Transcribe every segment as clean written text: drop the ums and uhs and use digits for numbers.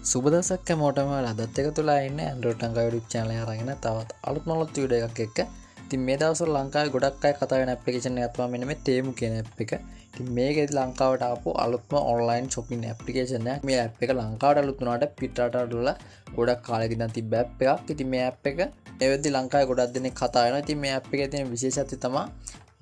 සුබ දවසක් හැමෝටම අදත් එක තුලා ඉන්නේ Android Lanka YouTube channel එක අරගෙන තවත් අලුත්ම වීඩියෝ එකක් එක්ක. ඉතින් මේ දවස්වල ලංකාවේ ගොඩක් අය කතා වෙන ඇප්ලිකේෂන් එකක් තමයි මෙන්න මේ තේමු කියන ඇප් එක. ඉතින් මේකෙදි ලංකාවට ආපු අලුත්ම ඔන්ලයින් shopping ඇප්ලිකේෂන් එකක්. මේ ඇප් එක ලංකාවට අලුත් වුණාට පිටරට වල ගොඩක් කාලෙක ඉඳන් තිබ්බ ඇප් එකක්. ඉතින් මේ ඇප් එක ඒ වෙද්දි ලංකාවේ ගොඩක් දෙනෙක් කතා වෙනවා. ඉතින් මේ ඇප් එකේ තියෙන විශේෂත්වය තමයි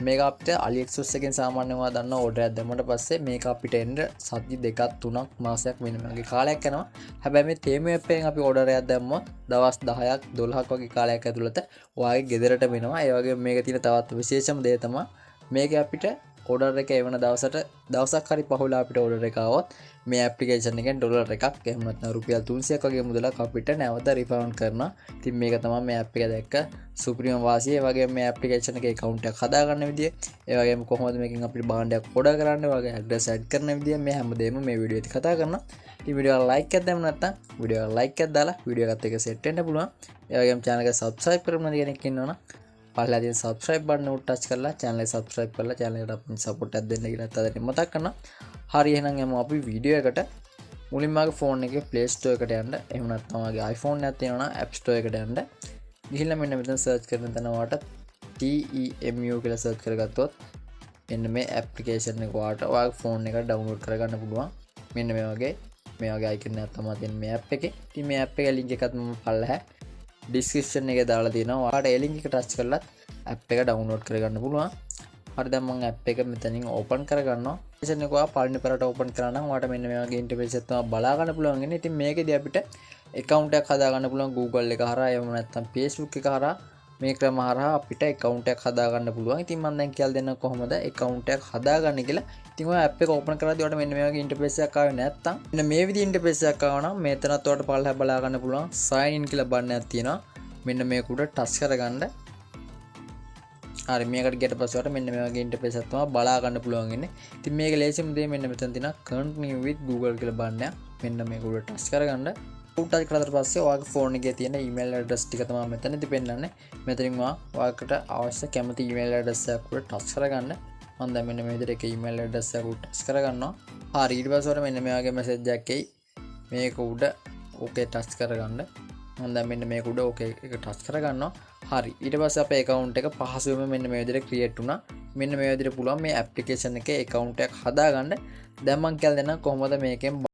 මේක අපිට AliExpress එකෙන් සාමාන්‍යව ගන්න ඕඩර් එකක් දැම්මට පස්සේ මේක අපිට එන්න සති දෙකක් තුනක් මාසයක් වෙන වගේ කාලයක් යනවා. හැබැයි මේ තේමු ඇප් එකෙන් අපි ඕඩර් එකක් දැම්මොත් දවස් 10ක් 12ක් වගේ කාලයක් ඇතුළත ඔයාගේ ගෙදරට වෙනවා. ඒ වගේම මේක තියෙන තවත් විශේෂම දේ තමයි මේක අපිට ඕඩර් එක එවන දවසක් හරි පහුලා අපිට ඕඩර් එක ආවොත් මේ ඇප්ලිකේෂන් එකෙන් ඩොලර් එකක් එහෙම නැත්නම් රුපියල් 300ක් වගේ මුදලක් අපිට නැවත රිෆන්ඩ් කරනවා. ඉතින් මේක තමයි මේ ඇප් එක දැක්ක සුප්‍රීම වාසිය. ඒ වගේම මේ ඇප්ලිකේෂන් එකේ account එකක් හදාගන්න විදිය, ඒ වගේම කොහොමද මේකෙන් අපිට භාණ්ඩයක් ඕඩර් කරන්න, ඒ වගේ ඇඩ්‍රස් ඇඩ් කරන විදිය මේ හැමදේම මේ වීඩියෝ එකේ කතා කරනවා. ඉතින් වීඩියෝ එක ලයික් එකක් දැම්ම නැත්නම් වීඩියෝ එක ලයික් එකක් දාලා වීඩියෝ එකත් එක්ක සෙට් වෙන්න පුළුවන්. ඒ වගේම channel එක subscribe කරන්න කෙනෙක් ඉන්නවනම් පහළලා තියෙන subscribe button එක touch කරලා channel එක subscribe කරලා channel එකට අපිට support එකක් දෙන්න කියලා අතට මතක් කරනවා. හරි එහෙනම් යමු අපි වීඩියෝ එකට. මුලින්ම ආගේ ෆෝන් එකේ Play Store එකට යන්න. එහෙම නැත්නම් ආගේ iPhone එකක් තියෙනවා නම් App Store එකට යන්න. ගිහිල්ලා මෙන්න මෙතන search කරන තැන ඔයාලට TEMU කියලා search කරගත්තොත් මෙන්න මේ application එක ඔයාගේ ෆෝන් එකට download කරගන්න පුළුවන්. මෙන්න මේ වගේ icon එකක් තමයි තියෙන මේ app එකේ. ඉතින් මේ app එකේ link එකත් මම පල්ලෙහා description එකේ දාලා තියෙනවා. ඔයාලට ඒ link එක touch කරලා app එක download කරගන්න පුළුවන්. හරි දැන් මම app එක මෙතනින් open කරගන්නවා. application එක ඔයා පළවෙනි පාරට open කරා නම් ඔයාලට මෙන්න මේ වගේ interface එකක් තමයි බලා ගන්න පුළුවන් වෙන්නේ. ඉතින් මේකෙදි අපිට account එකක් හදා ගන්න පුළුවන් Google එක හරහා එහෙම නැත්නම් Facebook එක හරහා මේ ක්‍රම හරහා අපිට account එකක් හදා ගන්න පුළුවන්. ඉතින් මම දැන් කියලා දෙන්න කොහොමද account එකක් හදාගන්නේ කියලා. ඉතින් ඔය app එක open කරද්දී ඔයාලට මෙන්න මේ වගේ interface එකක් ආවේ නැත්නම් මෙන්න මේ විදිහේ interface එකක් ආවා නම් මෙතනත් ඔයාලට පල්ලෙහා බලා ගන්න පුළුවන් sign in කියලා බටන් එකක් තියෙනවා. මෙන්න මේක උඩ touch කරගන්න. හරි මේකට ගියට පස්සේ ඔයාලට මෙන්න මේ වගේ interface එකක් තමයි බලා ගන්න පුළුවන් ඉන්නේ. ඉතින් මේක ලේසියම දේ මෙන්න මෙතන තියෙනවා continue with Google කියලා බටන් එක. මෙන්න මේක උඩ touch කරගන්න. උඩ කරලා පස්සේ ඔයාගේ ෆෝන් එකේ තියෙන email address ටික තමයි මෙතනදී පෙන්නන්නේ. මෙතනින් ඔයාලට අවශ්‍ය කැමති email address එකක් උඩ touch කරගන්න. මම දැන් මෙන්න මේ විදිහට එක email address එකක් උඩ touch කරගන්නවා. හරි ඊට පස්සේ ඔයාලට මෙන්න මේ වගේ message එකක් එයි. මේක උඩ okay touch කරගන්න. මම දැන් මෙන්න මේක උඩ okay එක touch කරගන්නවා. හරි ඊට පස්සේ අපේ account එක පහසුවෙන්ම මෙන්න මේ විදිහට create වුණා. මෙන්න මේ විදිහට පුළුවන් මේ application එකේ account එකක් හදාගන්න. දැන් මම කියලා දෙන්නම් කොහොමද මේකෙන්